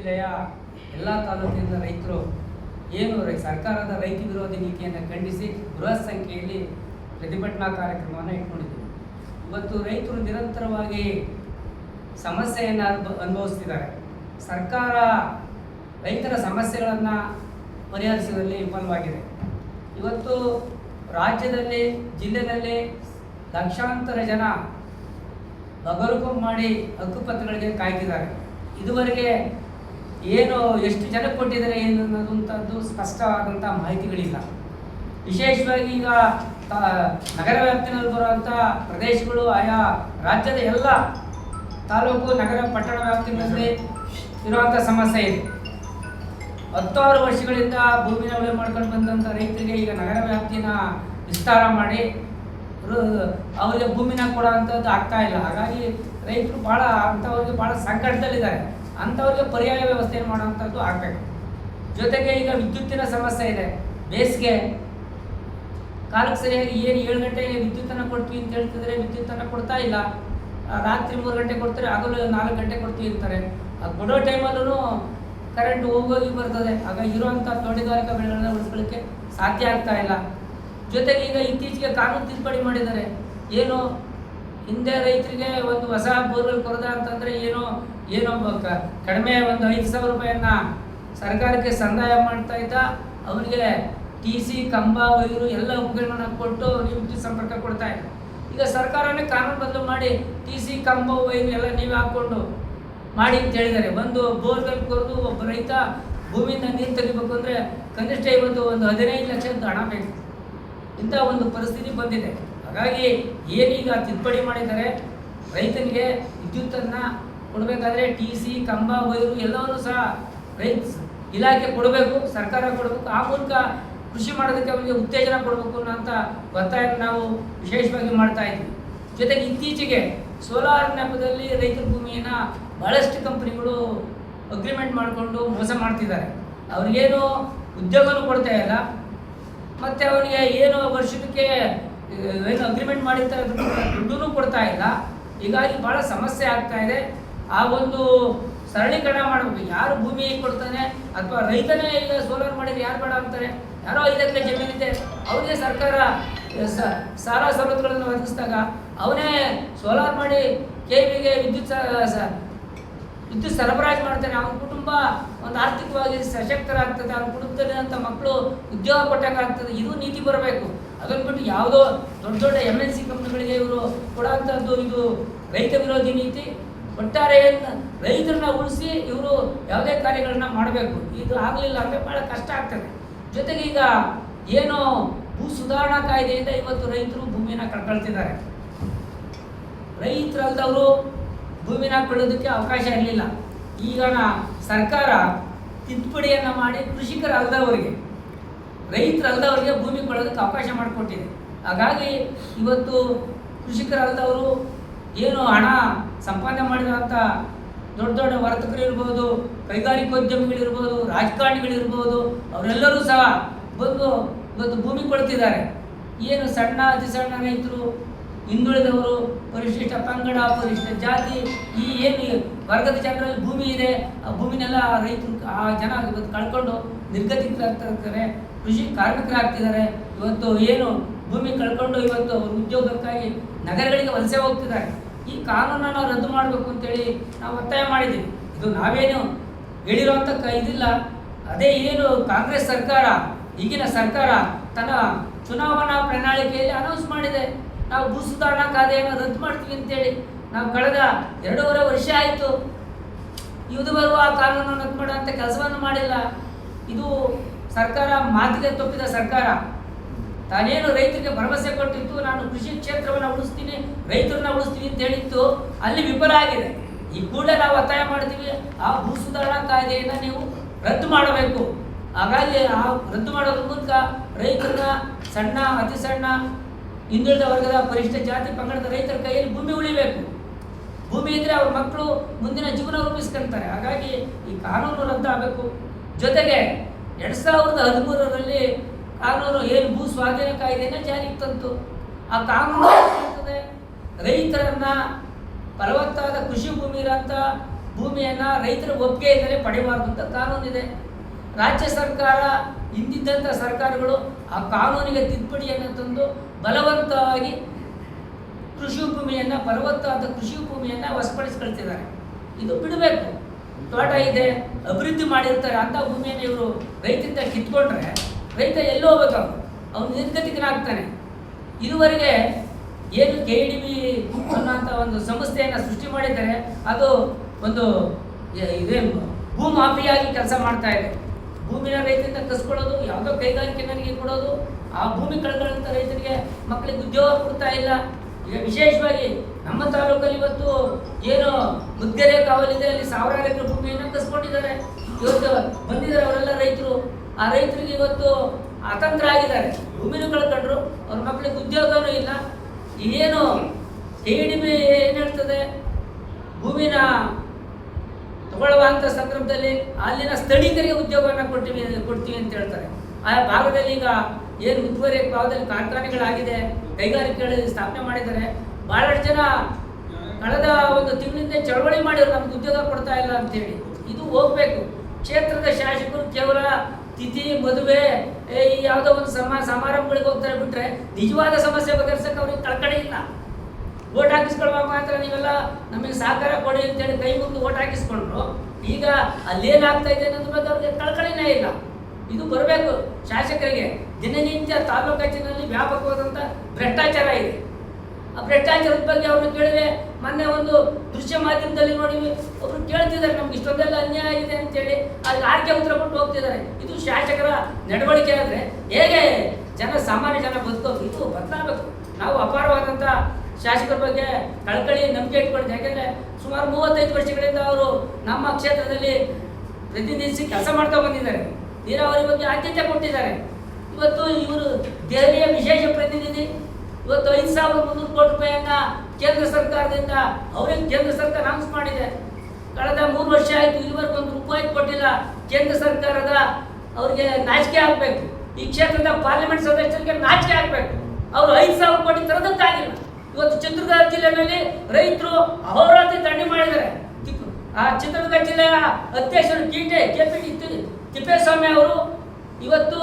ಜಿಲ್ಲೆಯ ಎಲ್ಲ ತಾಲೂಕಿನ ರೈತರು ಏನು ಸರ್ಕಾರದ ರೈತ ವಿರೋಧಿ ನೀತಿಯನ್ನು ಖಂಡಿಸಿ ಬೃಹತ್ ಸಂಖ್ಯೆಯಲ್ಲಿ ಪ್ರತಿಭಟನಾ ಕಾರ್ಯಕ್ರಮವನ್ನು ಇಟ್ಕೊಂಡಿದ್ದೀವಿ. ಇವತ್ತು ರೈತರು ನಿರಂತರವಾಗಿ ಸಮಸ್ಯೆಯನ್ನು ಅನುಭವಿಸ್ತಿದ್ದಾರೆ. ಸರ್ಕಾರ ರೈತರ ಸಮಸ್ಯೆಗಳನ್ನು ಪರಿಹರಿಸುವಲ್ಲಿ ವಿಫಲವಾಗಿದೆ. ಇವತ್ತು ರಾಜ್ಯದಲ್ಲಿ ಜಿಲ್ಲೆಯಲ್ಲಿ ಲಕ್ಷಾಂತರ ಜನ ಬಗರುಕು ಮಾಡಿ ಹಕ್ಕುಪತ್ರಗಳಿಗೆ ಕಾಯ್ತಿದ್ದಾರೆ. ಇದುವರೆಗೆ ಏನು ಎಷ್ಟು ಜನಕ್ಕೆ ಕೊಟ್ಟಿದ್ದಾರೆ ಏನು ಅನ್ನೋದಂಥದ್ದು ಸ್ಪಷ್ಟವಾದಂಥ ಮಾಹಿತಿಗಳಿಲ್ಲ. ವಿಶೇಷವಾಗಿ ಈಗ ನಗರ ವ್ಯಾಪ್ತಿನಲ್ಲಿ ಬರುವಂಥ ಪ್ರದೇಶಗಳು ಆಯಾ ರಾಜ್ಯದ ಎಲ್ಲ ತಾಲೂಕು ನಗರ ಪಟ್ಟಣ ವ್ಯಾಪ್ತಿಗಳಲ್ಲಿ ಇರುವಂಥ ಸಮಸ್ಯೆ ಇದೆ. 16 ವರ್ಷಗಳಿಂದ ಭೂಮಿನ ಉಳುಮೆ ಮಾಡ್ಕೊಂಡು ಬಂದಂಥ ರೈತರಿಗೆ ಈಗ ನಗರ ವ್ಯಾಪ್ತಿನ ವಿಸ್ತಾರ ಮಾಡಿ ಅವರಿಗೆ ಭೂಮಿನ ಕೊಡೋವಂಥದ್ದು ಆಗ್ತಾ ಇಲ್ಲ. ಹಾಗಾಗಿ ರೈತರು ಅಂಥವ್ರಿಗೆ ಭಾಳ ಸಂಕಟದಲ್ಲಿದ್ದಾರೆ. ಅಂಥವ್ರಿಗೆ ಪರ್ಯಾಯ ವ್ಯವಸ್ಥೆಯನ್ನು ಮಾಡೋವಂಥದ್ದು ಆಗಬೇಕು. ಜೊತೆಗೆ ಈಗ ವಿದ್ಯುತ್ತಿನ ಸಮಸ್ಯೆ ಇದೆ. ಬೇಸಿಗೆ ಕಾಲಕ್ಕೆ ಸರಿಯಾಗಿ 7 ಗಂಟೆಗೆ ವಿದ್ಯುತ್ತನ್ನು ಕೊಡ್ತೀವಿ ಅಂತ ಹೇಳ್ತಿದ್ರೆ ವಿದ್ಯುತ್ತನ್ನು ಕೊಡ್ತಾ ಇಲ್ಲ. ರಾತ್ರಿ 3 ಗಂಟೆ ಕೊಡ್ತಾರೆ, ಹಗಲು 4 ಗಂಟೆ ಕೊಡ್ತೀವಿ ಅಂತಾರೆ. ಅದು ಕೊಡೋ ಟೈಮಲ್ಲೂ ಕರೆಂಟ್ ಹೋಗೋಗಿ ಬರ್ತದೆ. ಹಾಗಾಗಿ ಇರುವಂಥ ತೋಟಗಾರಿಕಾ ಬೆಳೆಗಳನ್ನ ಉಳಿಸ್ಕೊಳ್ಳಿಕ್ಕೆ ಸಾಧ್ಯ ಆಗ್ತಾ ಇಲ್ಲ. ಜೊತೆಗೆ ಈಗ ಇತ್ತೀಚೆಗೆ ಕಾನೂನು ತಿದ್ದುಪಡಿ ಮಾಡಿದ್ದಾರೆ. ಏನು ಹಿಂದೆ ರೈತರಿಗೆ ಒಂದು ಹೊಸ ಬೋರ್ವೆಲ್ ಕೊರದ ಅಂತಂದರೆ ಏನೋ ಕಡಿಮೆ ಒಂದು 5,000 ರೂಪಾಯಿಯನ್ನು ಸರ್ಕಾರಕ್ಕೆ ಸಂದಾಯ ಮಾಡ್ತಾ ಇದ್ದ. ಅವರಿಗೆ TC ಕಂಬ ವೈರು ಎಲ್ಲ ಉಪಕರಣವನ್ನು ಕೊಟ್ಟು ನೀವು ವಿದ್ಯುತ್ ಸಂಪರ್ಕ ಕೊಡ್ತಾ ಇಲ್ಲ. ಈಗ ಸರ್ಕಾರನೇ ಕಾನೂನು ಬದಲು ಮಾಡಿ TC ಕಂಬ ವೈರು ಎಲ್ಲ ನೀವೇ ಹಾಕ್ಕೊಂಡು ಮಾಡಿ ಅಂತ ಹೇಳಿದ್ದಾರೆ. ಒಂದು ಬೋರ್ವೆಲ್ ಕೊರೆದು ಒಬ್ಬ ರೈತ ಭೂಮಿಯಿಂದ ನೀರು ತೆಗಿಬೇಕು ಅಂದರೆ ಕನಿಷ್ಠ ಇವತ್ತು ಒಂದು 15 ಲಕ್ಷದ ಹಣ ಬೇಕು. ಇಂಥ ಒಂದು ಪರಿಸ್ಥಿತಿ ಬಂದಿದೆ. ಹಾಗಾಗಿ ಏನೀಗ ತಿದ್ದುಪಡಿ ಮಾಡಿದ್ದಾರೆ, ರೈತನಿಗೆ ವಿದ್ಯುತ್ತನ್ನು ಕೊಡಬೇಕಾದ್ರೆ TC ಕಂಬ ವೈರು ಎಲ್ಲವನ್ನೂ ಸಹ ರೈತ ಇಲಾಖೆ ಕೊಡಬೇಕು, ಸರ್ಕಾರ ಕೊಡಬೇಕು. ಆ ಮೂಲಕ ಕೃಷಿ ಮಾಡೋದಕ್ಕೆ ಅವರಿಗೆ ಉತ್ತೇಜನ ಕೊಡಬೇಕು ಅನ್ನೋಂಥ ಒತ್ತಾಯವನ್ನು ನಾವು ವಿಶೇಷವಾಗಿ ಮಾಡ್ತಾ ಇದ್ವಿ. ಜೊತೆಗೆ ಇತ್ತೀಚೆಗೆ ಸೋಲಾರ್ ನೆಪದಲ್ಲಿ ರೈತರ ಭೂಮಿಯನ್ನು ಭಾಳಷ್ಟು ಕಂಪನಿಗಳು ಅಗ್ರಿಮೆಂಟ್ ಮಾಡಿಕೊಂಡು ಮೋಸ ಮಾಡ್ತಿದ್ದಾರೆ. ಅವ್ರಿಗೇನು ಉದ್ಯೋಗನೂ ಕೊಡ್ತಾ ಇಲ್ಲ, ಮತ್ತು ಅವನಿಗೆ ಏನು ವರ್ಷಕ್ಕೆ ಏನು ಅಗ್ರಿಮೆಂಟ್ ಮಾಡಿರ್ತಾರೆ ದುಡ್ಡೂ ಕೊಡ್ತಾ ಇಲ್ಲ. ಹೀಗಾಗಿ ಭಾಳ ಸಮಸ್ಯೆ ಆಗ್ತಾ ಇದೆ. ಆ ಒಂದು ಸರಳೀಕರಣ ಮಾಡಬೇಕು. ಯಾರು ಭೂಮಿ ಕೊಡ್ತಾನೆ ಅಥವಾ ರೈತನೇ ಈಗ ಸೋಲಾರ್ ಮಾಡಿದ್ರೆ ಯಾರು ಬೇಡ ಅಂತಾರೆ. ಯಾರೋ 5 ಎಕರೆ ಜಮೀನಿದೆ ಅವನಿಗೆ ಸರ್ಕಾರ ಸಾಲ ಸವಲತ್ತುಗಳನ್ನು ಒದಗಿಸಿದಾಗ ಅವನೇ ಸೋಲಾರ್ ಮಾಡಿ KVಗೆ ವಿದ್ಯುತ್ ಸರಬರಾಜು ಮಾಡ್ತಾನೆ. ಅವನ ಕುಟುಂಬ ಒಂದು ಆರ್ಥಿಕವಾಗಿ ಸಶಕ್ತರಾಗ್ತದೆ. ಅವನ ಕುಟುಂಬದಲ್ಲಿರುವಂಥ ಮಕ್ಕಳು ಉದ್ಯೋಗ ಕೊಟ್ಟಂಗೆ ಆಗ್ತದೆ. ಇದು ನೀತಿ ಬರಬೇಕು. ಅದನ್ನು ಬಿಟ್ಟು ಯಾವುದೋ ದೊಡ್ಡ MNC ಕಂಪ್ನಿಗಳಿಗೆ ಇವರು ಕೊಡೋಂಥದ್ದು ಇದು ರೈತ ವಿರೋಧಿ ನೀತಿ. ಒಟ್ಟಾರೆ ರೈತರನ್ನ ಉಳಿಸಿ ಇವರು ಯಾವುದೇ ಕಾರ್ಯಗಳನ್ನ ಮಾಡಬೇಕು. ಇದು ಆಗಲಿಲ್ಲ ಅಂದರೆ ಭಾಳ ಕಷ್ಟ ಆಗ್ತದೆ. ಜೊತೆಗೆ ಈಗ ಏನು ಭೂ ಸುಧಾರಣಾ ಕಾಯ್ದೆಯಿಂದ ಇವತ್ತು ರೈತರು ಭೂಮಿನ ಕಳ್ಕೊಳ್ತಿದ್ದಾರೆ. ರೈತರಲ್ಲದವರು ಭೂಮಿನ ಕೊಳ್ಳೋದಕ್ಕೆ ಅವಕಾಶ ಇರಲಿಲ್ಲ. ಈಗ ಸರ್ಕಾರ ತಿದ್ದುಪಡಿಯನ್ನು ಮಾಡಿ ಕೃಷಿಕರಲ್ಲದವರಿಗೆ ರೈತರಲ್ಲದವರಿಗೆ ಭೂಮಿ ಕೊಳ್ಳೋದಕ್ಕೆ ಅವಕಾಶ ಮಾಡಿಕೊಟ್ಟಿದೆ. ಹಾಗಾಗಿ ಇವತ್ತು ಕೃಷಿಕರಲ್ಲದವರು ಏನು ಹಣ ಸಂಪಾದನೆ ಮಾಡಿದಂಥ ದೊಡ್ಡ ವರ್ತಕರು ಇರ್ಬೋದು, ಕೈಗಾರಿಕೋದ್ಯಮಿಗಳಿರ್ಬೋದು, ರಾಜಕಾರಣಿಗಳಿರ್ಬೋದು, ಅವರೆಲ್ಲರೂ ಸಹ ಬಂದು ಇವತ್ತು ಭೂಮಿ ಕೊಡ್ತಿದ್ದಾರೆ. ಏನು ಸಣ್ಣ ಅತಿ ಸಣ್ಣ ರೈತರು, ಹಿಂದುಳಿದವರು, ಪರಿಶಿಷ್ಟ ಪಂಗಡ, ಪರಿಶಿಷ್ಟ ಜಾತಿ, ಈ ಏನು ವರ್ಗದ ಜನರಲ್ಲಿ ಭೂಮಿ ಇದೆ ಆ ಭೂಮಿನೆಲ್ಲ ರೈತರು ಆ ಜನ ಇವತ್ತು ಕಳ್ಕೊಂಡು ನಿರ್ಗತಿಕರಾಗ್ತಿರ್ತಾರೆ, ಕೃಷಿ ಕಾರ್ಮಿಕರಾಗ್ತಿದ್ದಾರೆ. ಇವತ್ತು ಏನು ಭೂಮಿ ಕಳ್ಕೊಂಡು ಇವತ್ತು ಅವರು ಉದ್ಯೋಗಕ್ಕಾಗಿ ನಗರಗಳಿಗೆ ವಲಸೆ ಹೋಗ್ತಿದ್ದಾರೆ. ಈ ಕಾನೂನನ್ನು ರದ್ದು ಮಾಡಬೇಕು ಅಂತೇಳಿ ನಾವು ಒತ್ತಾಯ ಮಾಡಿದ್ದೀವಿ. ಇದು ನಾವೇನು ಹೇಳಿರುವಂಥ ಇದಿಲ್ಲ. ಅದೇ ಏನು ಕಾಂಗ್ರೆಸ್ ಸರ್ಕಾರ, ಈಗಿನ ಸರ್ಕಾರ ತನ್ನ ಚುನಾವಣಾ ಪ್ರಣಾಳಿಕೆಯಲ್ಲಿ ಅನೌನ್ಸ್ ಮಾಡಿದೆ, ನಾವು ಭೂ ಸುಧಾರಣಾ ಕಾಯ್ದೆಯನ್ನು ರದ್ದು ಮಾಡ್ತೀವಿ ಅಂತೇಳಿ. ನಾವು ಕಳೆದ 2.5 ವರ್ಷ ಆಯಿತು, ಇದುವರೆಗೂ ಆ ಕಾನೂನನ್ನು ರದ್ದು ಮಾಡೋಂಥ ಕೆಲಸವನ್ನು ಮಾಡಿಲ್ಲ. ಇದು ಸರ್ಕಾರ ಮಾತಿಗೆ ತಪ್ಪಿದ ಸರ್ಕಾರ. ತಾನೇನು ರೈತರಿಗೆ ಭರವಸೆ ಕೊಟ್ಟಿತ್ತು, ನಾನು ಕೃಷಿ ಕ್ಷೇತ್ರವನ್ನು ಉಳಿಸ್ತೀನಿ, ರೈತರನ್ನ ಉಳಿಸ್ತೀನಿ ಅಂತ ಹೇಳಿತ್ತು, ಅಲ್ಲಿ ವಿಫಲ ಆಗಿದೆ. ಈ ಕೂಡಲೇ ನಾವು ಒತ್ತಾಯ ಮಾಡ್ತೀವಿ, ಆ ಭೂ ಸುಧಾರಣಾ ಕಾಯ್ದೆಯನ್ನು ನೀವು ರದ್ದು ಮಾಡಬೇಕು. ಹಾಗಾಗಿ ಆ ರದ್ದು ಮಾಡೋದ್ರ ಮೂಲಕ ರೈತರನ್ನ ಸಣ್ಣ ಅತಿ ಸಣ್ಣ ಹಿಂದುಳಿದ ವರ್ಗದ ಪರಿಶಿಷ್ಟ ಜಾತಿ ಪಂಗಡದ ರೈತರ ಕೈಯಲ್ಲಿ ಭೂಮಿ ಉಳಿಬೇಕು. ಭೂಮಿ ಇದ್ದರೆ ಅವ್ರ ಮಕ್ಕಳು ಮುಂದಿನ ಜೀವನ ರೂಪಿಸ್ಕೊಳ್ತಾರೆ. ಹಾಗಾಗಿ ಈ ಕಾನೂನು ರದ್ದಾಗಬೇಕು. ಜೊತೆಗೆ 2013ರಲ್ಲಿ ಕಾನೂನು ಏನು ಭೂ ಸ್ವಾಧೀನ ಕಾಯ್ದೆಯನ್ನು ಜಾರಿಗೆ ತಂತು. ಆ ಕಾನೂನು ರೈತರನ್ನ ಫಲವತ್ತಾದ ಕೃಷಿ ಭೂಮಿ ಇರೋಂಥ ಭೂಮಿಯನ್ನು ರೈತರ ಒಪ್ಪಿಗೆ ಇದ್ದರೆ ಪಡೆಯಬಾರ್ದು ಅಂತ ಕಾನೂನಿದೆ. ರಾಜ್ಯ ಸರ್ಕಾರ ಹಿಂದಿದ್ದಂಥ ಸರ್ಕಾರಗಳು ಆ ಕಾನೂನಿಗೆ ತಿದ್ದುಪಡಿಯನ್ನು ತಂದು ಬಲವಂತವಾಗಿ ಕೃಷಿ ಭೂಮಿಯನ್ನು ಫಲವತ್ತಾದ ಕೃಷಿ ಭೂಮಿಯನ್ನು ವಶಪಡಿಸ್ಕೊಳ್ತಿದ್ದಾರೆ. ಇದು ಬಿಡಬೇಕು. ತೋಟ ಇದೆ, ಅಭಿವೃದ್ಧಿ ಮಾಡಿರ್ತಾರೆ, ಅಂಥ ಭೂಮಿಯನ್ನು ಇವರು ರೈತರಿಂದ ಕಿತ್ಕೊಂಡ್ರೆ ರೈತ ಎಲ್ಲಿ ಹೋಗ್ಬೇಕು? ಅವನು ನಿರ್ಗತಿಕನಾಗ್ತಾನೆ. ಇದುವರೆಗೆ ಏನು KDB ಅನ್ನೋಂಥ ಒಂದು ಸಂಸ್ಥೆಯನ್ನು ಸೃಷ್ಟಿ ಮಾಡಿದ್ದಾರೆ, ಅದು ಒಂದು ಇದೇನು ಭೂಮಾಫಿಯಾಗಿ ಕೆಲಸ ಮಾಡ್ತಾ ಇದೆ. ಭೂಮಿನ ರೈತರಿಂದ ಕಸ್ಕೊಳ್ಳೋದು, ಯಾವುದೋ ಕೈಗಾರಿಕೆಗಳಿಗೆ ಕೊಡೋದು, ಆ ಭೂಮಿ ಕಳ್ಕೊಳ್ಳೋಂಥ ರೈತರಿಗೆ ಮಕ್ಕಳಿಗೆ ಉದ್ಯೋಗ ಕೊಡ್ತಾ ಇಲ್ಲ. ಈಗ ವಿಶೇಷವಾಗಿ ನಮ್ಮ ತಾಲೂಕಲ್ಲಿ ಇವತ್ತು ಏನು ಮುದ್ಗೆರೆ ಕಾವಲಿದೆ, ಅಲ್ಲಿ ಸಾವಿರಾರು ಎಕರೆ ಭೂಮಿಯನ್ನು ಕಸ್ಕೊಂಡಿದ್ದಾರೆ. ಇವತ್ತು ಬಂದಿದ್ದಾರೆ ಅವರೆಲ್ಲ ರೈತರು. ಆ ರೈತರಿಗೆ ಇವತ್ತು ಅತಂತ್ರ ಆಗಿದ್ದಾರೆ, ಭೂಮಿನೂ ಕಳ್ಕೊಂಡ್ರು, ಅವ್ರ ಮಕ್ಕಳಿಗೆ ಉದ್ಯೋಗನೂ ಇಲ್ಲ. ಏನು KDB ಏನು ಹೇಳ್ತದೆ, ಭೂಮಿನ ತಗೊಳ್ಳುವಂಥ ಸಂದರ್ಭದಲ್ಲಿ ಅಲ್ಲಿನ ಸ್ಥಳೀಕರಿಗೆ ಉದ್ಯೋಗವನ್ನು ಕೊಡ್ತೀವಿ ಅಂತ ಹೇಳ್ತಾರೆ. ಆ ಭಾಗದಲ್ಲಿ ಈಗ ಏನು ಉತ್ತುವರಿ ಭಾಗದಲ್ಲಿ ಕಾರ್ಖಾನೆಗಳಾಗಿದೆ, ಕೈಗಾರಿಕೆಗಳಲ್ಲಿ ಸ್ಥಾಪನೆ ಮಾಡಿದ್ದಾರೆ. ಭಾಳಷ್ಟು ಜನ ಕಳೆದ ಒಂದು ತಿಂಗಳಿಂದ ಚಳವಳಿ ಮಾಡಿದ್ರು, ನಮ್ಗೆ ಉದ್ಯೋಗ ಕೊಡ್ತಾ ಇಲ್ಲ ಅಂತೇಳಿ. ಇದು ಹೋಗ್ಬೇಕು. ಕ್ಷೇತ್ರದ ಶಾಸಕರು ಕೇವಲ ತಿಥಿ ಮದುವೆ ಈ ಯಾವುದೋ ಒಂದು ಸಮಾರಂಭಗಳಿಗೆ ಹೋಗ್ತಾರೆ ಬಿಟ್ರೆ ನಿಜವಾದ ಸಮಸ್ಯೆ ಬಗೆಹರಿಸಕ್ಕೆ ಅವ್ರಿಗೆ ಕಳ್ಕಳಿ ಇಲ್ಲ. ಓಟ್ ಹಾಕಿಸ್ಕೊಳ್ಳುವಾಗ ಮಾತ್ರ ನೀವೆಲ್ಲ ನಮಗೆ ಸಹಕಾರ ಕೊಡಿ ಅಂತೇಳಿ ಕೈ ಮುಗಿದು ಓಟ್ ಹಾಕಿಸ್ಕೊಂಡ್ರು. ಈಗ ಅಲ್ಲೇನಾಗ್ತಾ ಇದೆ ಅನ್ನೋದ್ರ ಬಗ್ಗೆ ಅವ್ರಿಗೆ ಕಳ್ಕಳಿನೇ ಇಲ್ಲ. ಇದು ಬರಬೇಕು ಶಾಸಕರಿಗೆ. ದಿನನಿತ್ಯ ತಾಲೂಕಿನಲ್ಲಿ ವ್ಯಾಪಕವಾದಂಥ ಭ್ರಷ್ಟಾಚಾರ ಇದೆ. ಆ ಭ್ರಷ್ಟಾಚಾರದ ಬಗ್ಗೆ ಅವ್ರನ್ನ ಕೇಳಿದ್ರೆ, ಮೊನ್ನೆ ಒಂದು ದೃಶ್ಯ ಮಾಧ್ಯಮದಲ್ಲಿ ನೋಡಿವಿ, ಒಬ್ರು ಕೇಳ್ತಿದ್ದಾರೆ ನಮ್ಗೆ ಇಷ್ಟೊಂದೆಲ್ಲ ಅನ್ಯಾಯ ಆಗಿದೆ ಅಂತೇಳಿ, ಅಲ್ಲಿ ಆರ್ಕೆ ಉತ್ತರ ಕೊಟ್ಟು ಹೋಗ್ತಿದ್ದಾರೆ. ಇದು ಶಾಸಕರ ನಡವಳಿಕೆ ಆದರೆ ಹೇಗೆ ಸಾಮಾನ್ಯ ಜನ ಬದುಕೋದು? ಇದು ಬದಲಾಗಬೇಕು. ನಾವು ಅಪಾರವಾದಂಥ ಶಾಸಕರ ಬಗ್ಗೆ ಕಳಕಳಿ ನಂಬಿಕೆ ಇಟ್ಕೊಂಡಿದ್ದೆ. ಯಾಕೆಂದರೆ ಸುಮಾರು 35 ವರ್ಷಗಳಿಂದ ಅವರು ನಮ್ಮ ಕ್ಷೇತ್ರದಲ್ಲಿ ಪ್ರತಿನಿಧಿಸಿ ಕೆಲಸ ಮಾಡ್ತಾ ಬಂದಿದ್ದಾರೆ. ನೀರಾವರಿ ಬಗ್ಗೆ ಆದ್ಯತೆ ಕೊಟ್ಟಿದ್ದಾರೆ. ಇವತ್ತು ಇವರು ದೆಹಲಿಯ ವಿಶೇಷ ಪ್ರತಿನಿಧಿ. ಇವತ್ತು 5,300 ಕೋಟಿ ರೂಪಾಯಿಯನ್ನ ಕೇಂದ್ರ ಸರ್ಕಾರದಿಂದ ಅವರಿಗೆ ಕೇಂದ್ರ ಸರ್ಕಾರ ಅನೌನ್ಸ್ ಮಾಡಿದೆ. ಕಳೆದ 3 ವರ್ಷ ಆಯಿತು, ಇದುವರೆಗೂ ₹1 ಕೊಟ್ಟಿಲ್ಲ. ಕೇಂದ್ರ ಸರ್ಕಾರದ ಅವ್ರಿಗೆ ನಾಚಿಕೆ ಆಗಬೇಕು. ಈ ಕ್ಷೇತ್ರದ ಪಾರ್ಲಿಮೆಂಟ್ ಸದಸ್ಯರಿಗೆ ನಾಚಿಕೆ ಆಗಬೇಕು. ಅವರು 5,000 ಕೋಟಿ ತರೋದಕ್ಕಾಗಿಲ್ಲ. ಇವತ್ತು ಚಿತ್ರದುರ್ಗ ಜಿಲ್ಲೆಯಲ್ಲಿ ರೈತರು ಅಹೋರಾತ್ರಿ ದಂಡಿ ಮಾಡಿದ್ದಾರೆ. ಆ ಚಿತ್ರದುರ್ಗ ಜಿಲ್ಲೆಯ ಅಧ್ಯಕ್ಷರು KPT ತಿಪ್ಪೇಸ್ವಾಮಿ ಅವರು ಇವತ್ತು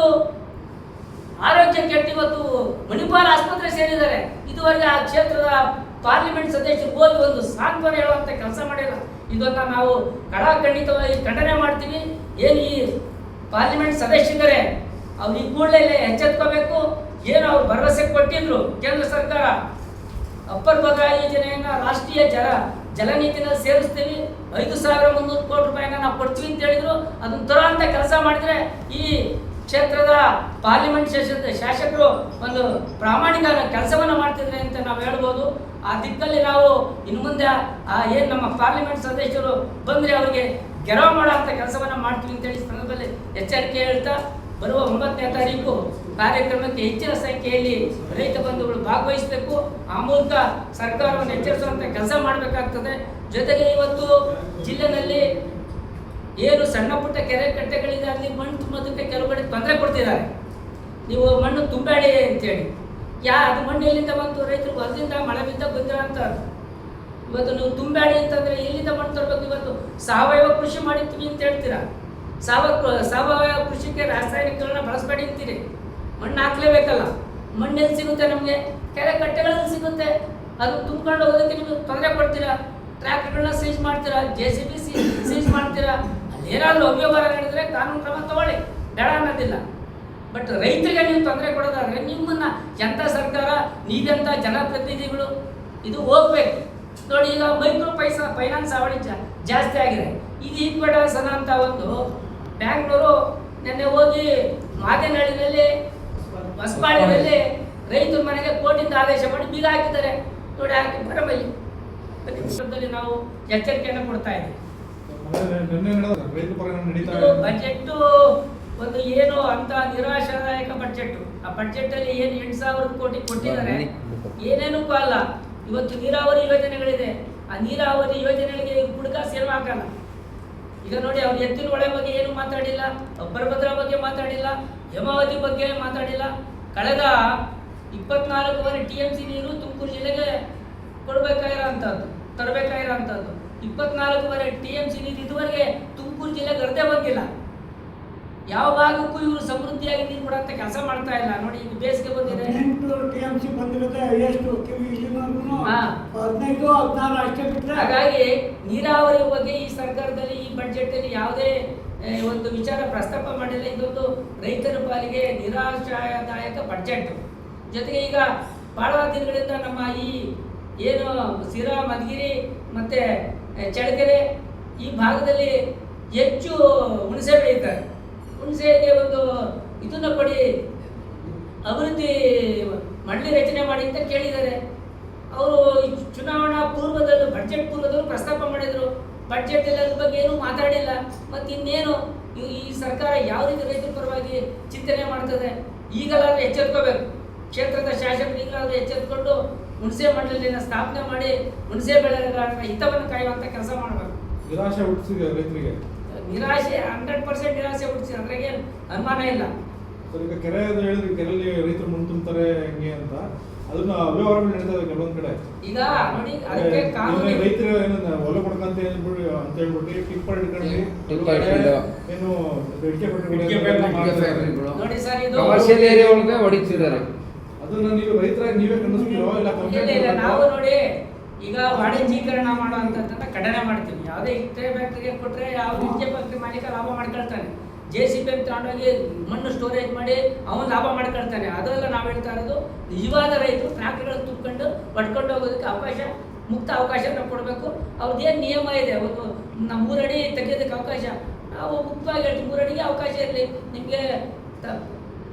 ಆರೋಗ್ಯ ಕೆಟ್ಟು ಇವತ್ತು ಮಣಿಪಾಲ್ ಆಸ್ಪತ್ರೆ ಸೇರಿದ್ದಾರೆ. ಇದುವರೆಗೆ ಆ ಕ್ಷೇತ್ರದ ಪಾರ್ಲಿಮೆಂಟ್ ಸದಸ್ಯರು ಹೋಗಿ ಒಂದು ಸಾಂತ್ವನ ಹೇಳುವಂಥ ಕೆಲಸ ಮಾಡಿಲ್ಲ. ಇದನ್ನು ನಾವು ಖಂಡಿತವಾಗಿ ಖಂಡನೆ ಮಾಡ್ತೀವಿ. ಏನು ಈ ಪಾರ್ಲಿಮೆಂಟ್ ಸದಸ್ಯರೇ ಅವ್ರು ಈ ಕೂಡಲೇ ಎಚ್ಚೆತ್ಕೋಬೇಕು. ಏನು ಅವ್ರು ಭರವಸೆ ಕೊಟ್ಟಿದ್ರು ಕೇಂದ್ರ ಸರ್ಕಾರ, ಅಪ್ಪರ್ ಭದ್ರಾ ಯೋಜನೆಯನ್ನು ರಾಷ್ಟ್ರೀಯ ಜಲನೀತಿನಲ್ಲಿ ಸೇರಿಸ್ತೀವಿ, 5,300 ಕೋಟಿ ರೂಪಾಯಿನ ನಾವು ಕೊಡ್ತೀವಿ ಅಂತ ಹೇಳಿದ್ರು. ಅದನ್ನು ತರೋ ಅಂತ ಕೆಲಸ ಮಾಡಿದರೆ ಈ ಕ್ಷೇತ್ರದ ಪಾರ್ಲಿಮೆಂಟ್ ಶಾಸಕರು ಒಂದು ಪ್ರಾಮಾಣಿಕ ಕೆಲಸವನ್ನು ಮಾಡ್ತಿದ್ರೆ ಅಂತ ನಾವು ಹೇಳ್ಬೋದು. ಆ ದಿಕ್ಕಲ್ಲಿ ನಾವು ಇನ್ನು ಮುಂದೆ ಏನು ನಮ್ಮ ಪಾರ್ಲಿಮೆಂಟ್ ಸದಸ್ಯರು ಬಂದರೆ ಅವರಿಗೆ ಗೆರವು ಮಾಡೋ ಅಂಥ ಕೆಲಸವನ್ನು ಮಾಡ್ತೀವಿ ಅಂತೇಳಿ ಸಂದರ್ಭದಲ್ಲಿ ಎಚ್ಚರಿಕೆ ಹೇಳ್ತಾ, ಬರುವ 9ನೇ ತಾರೀಕು ಕಾರ್ಯಕ್ರಮಕ್ಕೆ ಹೆಚ್ಚಿನ ಸಂಖ್ಯೆಯಲ್ಲಿ ರೈತ ಬಂಧುಗಳು ಭಾಗವಹಿಸಬೇಕು. ಆ ಮೂಲಕ ಸರ್ಕಾರವನ್ನು ಎಚ್ಚರಿಸುವಂಥ ಕೆಲಸ ಮಾಡಬೇಕಾಗ್ತದೆ. ಜೊತೆಗೆ ಇವತ್ತು ಜಿಲ್ಲೆಯಲ್ಲಿ ಏನು ಸಣ್ಣ ಪುಟ್ಟ ಕೆರೆ ಕಟ್ಟೆಗಳಿದೆ, ಅಲ್ಲಿ ಮಣ್ಣು ತುಂಬೋದಕ್ಕೆ ಕೆಲವು ಕಡೆ ತೊಂದರೆ ಕೊಡ್ತಿದ್ದಾರೆ. ನೀವು ಮಣ್ಣು ತುಂಬಬೇಡಿ ಅಂತೇಳಿ. ಅದು ಮಣ್ಣು ಎಲ್ಲಿಂದ ಬಂತು? ರೈತರು ಹೊರದಿಂದ ಮಳೆ ಬಿದ್ದ ಬಂದಿರೋ ಅಂತ. ಇವತ್ತು ನೀವು ತುಂಬಬೇಡಿ ಅಂತಂದರೆ ಎಲ್ಲಿಂದ ಮಣ್ಣು ತರಬೇಕು? ಇವತ್ತು ಸಾವಯವ ಕೃಷಿ ಮಾಡಿರ್ತೀವಿ ಅಂತ ಹೇಳ್ತೀರಾ. ಸಾವಯವ ಕೃಷಿಗೆ ರಾಸಾಯನಿಕಗಳನ್ನ ಬಳಸಬೇಡಿ ಅಂತೀರಿ. ಮಣ್ಣು ಹಾಕ್ಲೇಬೇಕಲ್ಲ. ಮಣ್ಣೆಲ್ಲಿ ಸಿಗುತ್ತೆ ನಮಗೆ? ಕೆರೆ ಕಟ್ಟೆಗಳಲ್ಲಿ ಸಿಗುತ್ತೆ. ಅದು ತುಂಬ್ಕೊಂಡು ಹೋಗೋದಕ್ಕೆ ನೀವು ತೊಂದರೆ ಕೊಡ್ತೀರಾ. ಟ್ರ್ಯಾಕ್ಟರ್ಗಳನ್ನ ಸೀಜ್ ಮಾಡ್ತೀರಾ, JCB ಸೀಜ್ ಮಾಡ್ತೀರಾ. ಅಲ್ಲಿ ಏನಾದರೂ ಅವ್ಯವಹಾರ ನಡೆದರೆ ಕಾನೂನು ಕ್ರಮ ತಗೊಳ್ಳಿ, ಬೇಡ ಅನ್ನೋದಿಲ್ಲ. ಬಟ್ ರೈತರಿಗೆ ನೀವು ತೊಂದರೆ ಕೊಡೋದಾದ್ರೆ ನಿಮ್ಮನ್ನು ಎಂಥ ಸರ್ಕಾರ, ನೀವೆಂಥ ಜನಪ್ರತಿನಿಧಿಗಳು, ಇದು ಹೋಗ್ಬೇಕು. ನೋಡಿ, ಈಗ ಮೈಕ್ರೋ ಫೈನಾನ್ಸ್ ಅವಳಿ ಜಾಸ್ತಿ ಆಗಿದೆ. ಇದು ಈಕ್ವಿಟಾಸ್ ಅನ್ನೋಂಥ ಒಂದು ಬ್ಯಾಂಗ್ಳೂರು ನೆನ್ನೆ ಹೋಗಿ ಮಾದೇನಹಳ್ಳಿನಲ್ಲಿ ಹೊಸಪಾಳ್ಯದಲ್ಲಿ ರೈತರ ಮನೆಗೆ ಕೋರ್ಟಿಂದ ಆದೇಶ ಮಾಡಿ ಬೀಗ ಹಾಕಿದ್ದಾರೆ. ನೋಡಿ, ಹಾಕಿ ಬರಬಲ್ಲಿ ನಾವು ಎಚ್ಚರಿಕೆಯನ್ನು ಕೊಡ್ತಾ ಇದ್ದೀವಿ. ಬಜೆಟ್ ಒಂದು ಏನು ಅಂತ ನಿರಾಶಾದಾಯಕ ಬಜೆಟ್. ಆ ಬಜೆಟ್ ಅಲ್ಲಿ ಏನು 8,000 ಕೋಟಿ ಕೊಟ್ಟಿದ್ದಾರೆ, ಏನೇನಕ್ಕೂ ಅಲ್ಲ. ಇವತ್ತು ನೀರಾವರಿ ಯೋಜನೆಗಳಿದೆ, ಆ ನೀರಾವರಿ ಯೋಜನೆಗಳಿಗೆ ಹುಡುಗ ಸೇವೆ ಹಾಕಲ್ಲ. ಈಗ ನೋಡಿ, ಅವ್ರು ಎತ್ತಿನ ಹೊಳೆ ಬಗ್ಗೆ ಏನು ಮಾತಾಡಿಲ್ಲ, ಅಪ್ಪರ್ ಭದ್ರಾ ಬಗ್ಗೆ ಮಾತಾಡಿಲ್ಲ, ಹೇಮಾವತಿ ಬಗ್ಗೆ ಮಾತಾಡಿಲ್ಲ. ಕಳೆದ 24 TMC ನೀರು ತುಮಕೂರು ಜಿಲ್ಲೆಗೆ ತರಬೇಕಾಗಿರೋಂಥದ್ದು 24 TMC ನೀರು ಇದುವರೆಗೆ ತುಮಕೂರು ಜಿಲ್ಲೆಗೆ ಅರ್ಧೇ ಬಂದಿಲ್ಲ. ಯಾವ ಭಾಗಕ್ಕೂ ಇವರು ಸಮೃದ್ಧಿಯಾಗಿ ನೀರು ಕೊಡಂತ ಕೆಲಸ ಮಾಡ್ತಾ ಇಲ್ಲ. ನೋಡಿ, ಈಗ ಬೇಸಿಗೆ ಬಂದಿದೆ, 18 TMC ಬಂದಿರುತ್ತೆ, ಎಷ್ಟು 15 16 ಅಷ್ಟೇ ಬಿಟ್ಟರೆ. ಹಾಗಾಗಿ ನೀರಾವರಿ ಬಗ್ಗೆ ಈ ಸರ್ಕಾರದಲ್ಲಿ ಈ ಬಜೆಟ್ ಅಲ್ಲಿ ಯಾವುದೇ ಒಂದು ವಿಚಾರ ಪ್ರಸ್ತಾಪ ಮಾಡಿಲ್ಲ. ಇದೊಂದು ರೈತರ ಪಾಲಿಗೆ ನಿರಾಶಾದಾಯಕ ಬಜೆಟ್. ಜೊತೆಗೆ ಈಗ ಬಹಳ ದಿನಗಳಿಂದ ನಮ್ಮ ಈ ಏನು ಸಿರಾ, ಮಧುಗಿರಿ ಮತ್ತೆ ಚಳ್ಳಕೆರೆ ಈ ಭಾಗದಲ್ಲಿ ಹೆಚ್ಚು ಹುಣಸೆ ಬೆಳೀತಾರೆ. ಹುಣಸೆಗೆ ಒಂದು ಇದನ್ನ ಕೊಡಿ, ಅಭಿವೃದ್ಧಿ ಮಂಡಳಿ ರಚನೆ ಮಾಡಿ ಅಂತ ಕೇಳಿದ್ದಾರೆ. ಅವರು ಚುನಾವಣಾ ಪೂರ್ವದಲ್ಲೂ ಬಜೆಟ್ ಪೂರ್ವದಲ್ಲೂ ಪ್ರಸ್ತಾಪ ಮಾಡಿದರು. ಬಜೆಟ್ ಎಲ್ಲ ಅದ್ರ ಬಗ್ಗೆ ಏನೂ ಮಾತಾಡಿಲ್ಲ. ಮತ್ತು ಇನ್ನೇನು ಈ ಸರ್ಕಾರ ಯಾವ ರೀತಿ ರೈತರ ಪರವಾಗಿ ಚಿಂತನೆ ಮಾಡ್ತದೆ, ಈಗಲಾದರೂ ಎಚ್ಚೆತ್ಕೋಬೇಕು. ಕ್ಷೇತ್ರದ ಶಾಸಕರು ಈಗಲಾದರೂ ಎಚ್ಚೆತ್ಕೊಂಡು ಹುಣಸೆ ಮಂಡಳಿನ ಸ್ಥಾಪನೆ ಮಾಡಿ ಹುಣಸೆ ಬೆಳೆಗಾರರ ಹಿತವನ್ನು ಕಾಯುವಂಥ ಕೆಲಸ ಮಾಡಬೇಕು. ನಿರಾಶೆ ಹುಟ್ಟಿಸಿದೆ ರೈತರಿಗೆ. ನಿರಾಶೆ 100% ನಿರಾಶೆ ಹುಟ್ಟಿಸಿದೆ, ಅದ್ರಾಗೆ ಅನುಮಾನ ಇಲ್ಲ. ಸರ್, ಈಗ ಕೆರೆ ಅಂತ ಹೇಳಿದ್ರೆ ಕೆರೆಯಲ್ಲಿ ರೈತರು ಮುನ್ ತುಂಬ್ತಾರೆ ಹೆಂಗೆ ಅಂತ ಅದನ್ನ ಅವ್ಯವಹಾರಗಳು ನಡೀತದೆ ಕೆಲವೊಂದ್ ಕಡೆ. ಈಗ ನೋಡಿ, ಅದಕ್ಕೆ ಕಾನೂನು ರೈತರು ಏನು ಹೊಲ ಕೊಡ್ಕಂತ ಅಂತ ಹೇಳ್ಬಿಟ್ಟು ಟಿಪ್ಪರ್ ಇಟ್ಕೊಂಡು ಏನು ನೋಡಿ ಸರ್, ಇದು ಕಮರ್ಷಿಯಲ್ ಏರಿಯಾ ಒಳಗೆ ಹೊಡಿತಿದ್ದಾರೆ. ಅದನ್ನ ನೀವು ರೈತರಾಗಿ ನೀವೇ ಖಂಡಿಸ್ತೀರೋ ಇಲ್ಲ, ನಾವು ನೋಡಿ ಈಗ ವಾಣಿಜ್ಯೀಕರಣ ಮಾಡುವಂಥದ್ದನ್ನ ಖಂಡನೆ ಮಾಡ್ತೀವಿ. ಯಾವುದೇ ಇಟ್ಟರೆ ಫ್ಯಾಕ್ಟ್ರಿಗೆ ಕೊಟ್ಟರೆ ಯಾವ ಇಟ್ಟೆ ಫ್ಯಾಕ್ಟ್ರಿ ಮಾಲೀಕ ಲಾಭ ಮಾಡ್ಕೊಳ್ತಾನೆ. JCB ತಗೊಂಡೋಗಿ ಮಣ್ಣು ಸ್ಟೋರೇಜ್ ಮಾಡಿ ಅವನು ಲಾಭ ಮಾಡ್ಕೊಳ್ತಾನೆ. ಅದೆಲ್ಲ ನಾವು ಹೇಳ್ತಾ ಇರೋದು, ನಿಜವಾದ ರೈತರು ಟ್ರ್ಯಾಕ್ಟರ್ಗಳು ತುಂಬಿಕೊಂಡು ಪಡ್ಕೊಂಡು ಹೋಗೋದಕ್ಕೆ ಅವಕಾಶ, ಮುಕ್ತ ಅವಕಾಶನ ಕೊಡಬೇಕು. ಅವ್ರದ್ದೇನು ನಿಯಮ ಇದೆ, ಒಂದು 3 ಅಡಿ ತೆಗೆಯೋದಕ್ಕೆ ಅವಕಾಶ, ನಾವು ಮುಕ್ತವಾಗಿ ಹೇಳ್ತೀವಿ. 3 ಅಡಿಗೆ ಅವಕಾಶ ಇರಲಿ. ನಿಮಗೆ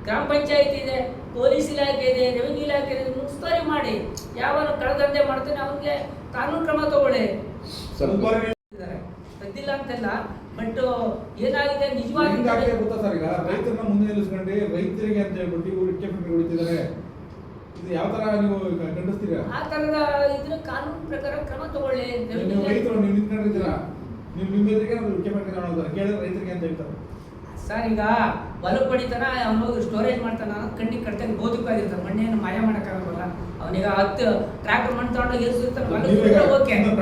ಗ್ರಾಮ ಪಂಚಾಯತ್ ಇದೆ, ಪೊಲೀಸ್ ಇಲಾಖೆ ಇದೆ, ರೆವಿನ್ಯೂ ಇಲಾಖೆ ಇದೆ, ಮುಸ್ತುವಾರಿ ಮಾಡಿ. ಯಾವನು ಕಳದಂತೆ ಮಾಡ್ತಾನೆ ಅವನಿಗೆ ಕಾನೂನು ಕ್ರಮ ತಗೊಳ್ಳಿ. ಸದ್ದಿಲ್ಲ ಅಂತೆಲ್ಲ, ಬಟ್ ಏನಾಗಿದೆ ನಿಜವಾಗಿ ಗೊತ್ತಾ ಸರ್, ಈಗ ರೈತರನ್ನ ಮುಂದೆ ನಿಲ್ಲಿಸ್ಕೊಂಡು ರೈತರಿಗೆ ಅಂತ ಹೇಳ್ಬಿಟ್ಟು ಇವರು ಇಟ್ಟೆ ಫ್ಯಾಕ್ಟ್ರಿ ಹೊಡಿತಿದ್ದಾರೆ. ಇದು ಯಾವ ತರ ನೀವು ಖಂಡಿಸ್ತೀರಾ? ಆ ತರದ ಇದ್ರ ಕಾನೂನು ಪ್ರಕಾರ ಕ್ರಮ ತಗೊಳ್ಳಿ. ನೀವು ರೈತರು ನೀವು ನಿಂತ್ಕೊಂಡಿದ್ದೀರಾ, ನೀವು ನಿಮ್ಮ ಎದುರಿಗೆ ನಾವು ಇಟ್ಟೆ ಫ್ಯಾಕ್ಟ್ರಿ ತಗೊಳ್ಳೋದಾರೆ ಕೇಳಿದ್ರೆ ರೈತರಿಗೆ ಅಂತ ಹೇಳ್ತಾರೆ. ಸರ್, ಈಗ ಹೊಲ ಪಡಿತಾನ, ಅವನು ಸ್ಟೋರೇಜ್ ಮಾಡ್ತಾನ, ಅನ್ನೋದು ಕಣ್ಣಿಗೆ ಕಟ್ತಾನೆ, ಬೋಧಕವಾಗಿರ್ತಾನೆ. ಮಣ್ಣೇನು ಮಾಯ ಮಾಡೋಕ್ಕಾಗಲ್ಲ. ಅವನಿಗ 10 ಟ್ರ್ಯಾಕ್ಟರ್ ಮಣ್ಣು ತಗೊಂಡೋಗಿ ಎಲ್ಸಿರ್ತಾನೆ.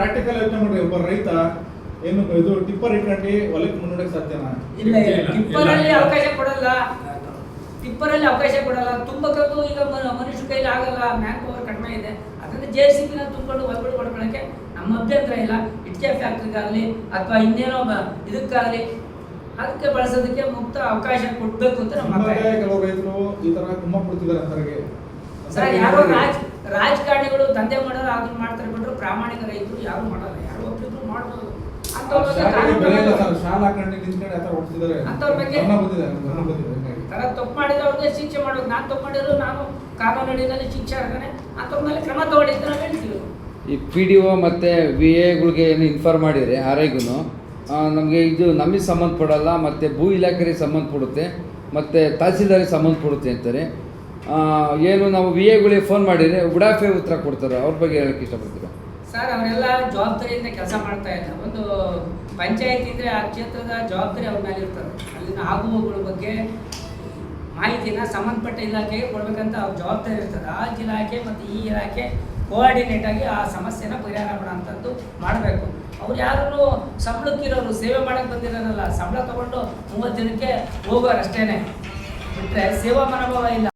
ಪ್ರಾಕ್ಟಿಕಲ್ ಯೋಚನೆ ಮಾಡ್ರಿ, ಒಬ್ಬ ರೈತ ಏನು ಇದು ಟಿಪ್ಪರ್ ಇಟ್ಕೊಂಡು ಹೊಲಕ್ಕೆ ಮುನ್ನಡೆಯಕ್ಕೆ ಸಾಧ್ಯನಾ? ಇಲ್ಲ, ಟಿಪ್ಪರಲ್ಲಿ ಅವಕಾಶ ಕೊಡಲ್ಲ. ಟಿಪ್ಪರಲ್ಲಿ ಅವಕಾಶ ಕೊಡಲ್ಲ. ತುಂಬಕ್ಕಂತೂ ಈಗ ಮನುಷ್ಯ ಕೈಲಿ ಆಗಲ್ಲ, ಮ್ಯಾನ್ ಪವರ್ ಕಡಿಮೆ ಇದೆ. ಅದರಿಂದ JCB ತುಂಬಿಕೊಂಡು ಹೊಲಗಳು ಹೊಡ್ಕೊಳ್ಳೋಕ್ಕೆ ನಮ್ಮ ಅಭ್ಯಂತರ ಇಲ್ಲ. ಇಟ್ಟಿಗೆ ಫ್ಯಾಕ್ಟ್ರಿಗಾಗಲಿ ಅಥವಾ ಇನ್ನೇನೋ ಇದಕ್ಕಾಗಲಿ ಅದಕ್ಕೆ ಬಳಸೋದಕ್ಕೆ ಮುಕ್ತ ಅವಕಾಶ ಕೊಡಬೇಕು ಅಂತ ನಮ್ಮ ಕೆಲವು ರೈತರು ಈ ತರ ಕುಮ್ಮ ಕೊಡ್ತಿದ್ದಾರೆ ಅಂತರಿಗೆ. ಸರ್, ಯಾರೋ ರಾಜಕಾರಣಿಗಳು ದಂಧೆ ಮಾಡೋರು ಅದನ್ನ ಮಾಡ್ತಾರೆ ಬಿಟ್ರು ಪ್ರಾಮಾಣಿಕ ರೈತರು ಯಾರು ಮಾಡಲ್ಲ. ಯಾರು ಒಬ್ಬರಿಬ್ರು ಮಾಡ್ಬೋದು. ಶಾಲಾ ಹಾಕೊಂಡು ನಿಂತ್ಕೊಂಡು ಆತರ ಹೊಡ್ತಿದ್ದಾರೆ. ಅಂತವ್ರ ಬಗ್ಗೆ ತಪ್ಪು ಮಾಡಿದ್ರೆ ಅವ್ರಿಗೆ ಶಿಕ್ಷೆ ಮಾಡೋದು. ನಾನು ತಪ್ಪು ಮಾಡಿದ್ರು ನಾನು ಕಾನೂನು ಅಡಿಯಲ್ಲಿ ಶಿಕ್ಷೆ ಆಗ್ತಾನೆ, ಅಂಥವ್ರ ಮೇಲೆ ಕ್ರಮ ತಗೊಂಡಿದ್ದು ನಾವು ಹೇಳ್ತೀವಿ. ಈ PDO ಮತ್ತು VAಗಳಿಗೆ ಏನು ಇನ್ಫಾರ್ಮ್ ಮಾಡಿದರೆ RIಗೂ ನಮಗೆ ಇದು ನಮಗೆ ಸಂಬಂಧಪಡಲ್ಲ, ಮತ್ತು ಭೂ ಇಲಾಖೆಗೆ ಸಂಬಂಧಪಡುತ್ತೆ, ಮತ್ತು ತಹಸೀಲ್ದಾರಿಗೆ ಸಂಬಂಧಪಡುತ್ತೆ ಅಂತಾರೆ. ಏನು ನಾವು VAಗಳಿಗೆ ಫೋನ್ ಮಾಡಿದರೆ ಉಡಾಫೆ ಉತ್ತರ ಕೊಡ್ತಾರೆ. ಅವ್ರ ಬಗ್ಗೆ ಹೇಳಕ್ಕೆ ಇಷ್ಟಪಡ್ತೀರಾ? ಸರ್, ಅವರೆಲ್ಲ ಜವಾಬ್ದಾರಿಯಿಂದ ಕೆಲಸ ಮಾಡ್ತಾ ಇದ್ದಾರೆ. ಒಂದು ಪಂಚಾಯತ್ ಇದ್ದರೆ ಆ ಕ್ಷೇತ್ರದ ಜವಾಬ್ದಾರಿ ಅವ್ರ ಮೇಲೆ ಇರ್ತದೆ. ಅಲ್ಲಿನ ಆಗುವಗಳ ಬಗ್ಗೆ ಮಾಹಿತಿನ ಸಂಬಂಧಪಟ್ಟ ಇಲಾಖೆಗೆ ಕೊಡಬೇಕಂತ ಅವ್ರ ಜವಾಬ್ದಾರಿ ಇರ್ತದೆ. ಆ ಇಲಾಖೆ ಮತ್ತು ಈ ಇಲಾಖೆ ಕೋಆರ್ಡಿನೇಟ್ ಆಗಿ ಆ ಸಮಸ್ಯೆನ ಪರಿಹಾರ ಮಾಡೋಂಥದ್ದು ಮಾಡಬೇಕು. ಅವ್ರು ಯಾರು ಸಂಬಳಕ್ಕಿರೋರು, ಸೇವೆ ಮಾಡೋಕ್ಕೆ ಬಂದಿರೋರಲ್ಲ. ಸಂಬಳ ತೊಗೊಂಡು 30 ದಿನಕ್ಕೆ ಹೋಗೋರು ಅಷ್ಟೇ ಬಿಟ್ಟರೆ ಸೇವಾ ಮನೋಭಾವ ಇಲ್ಲ.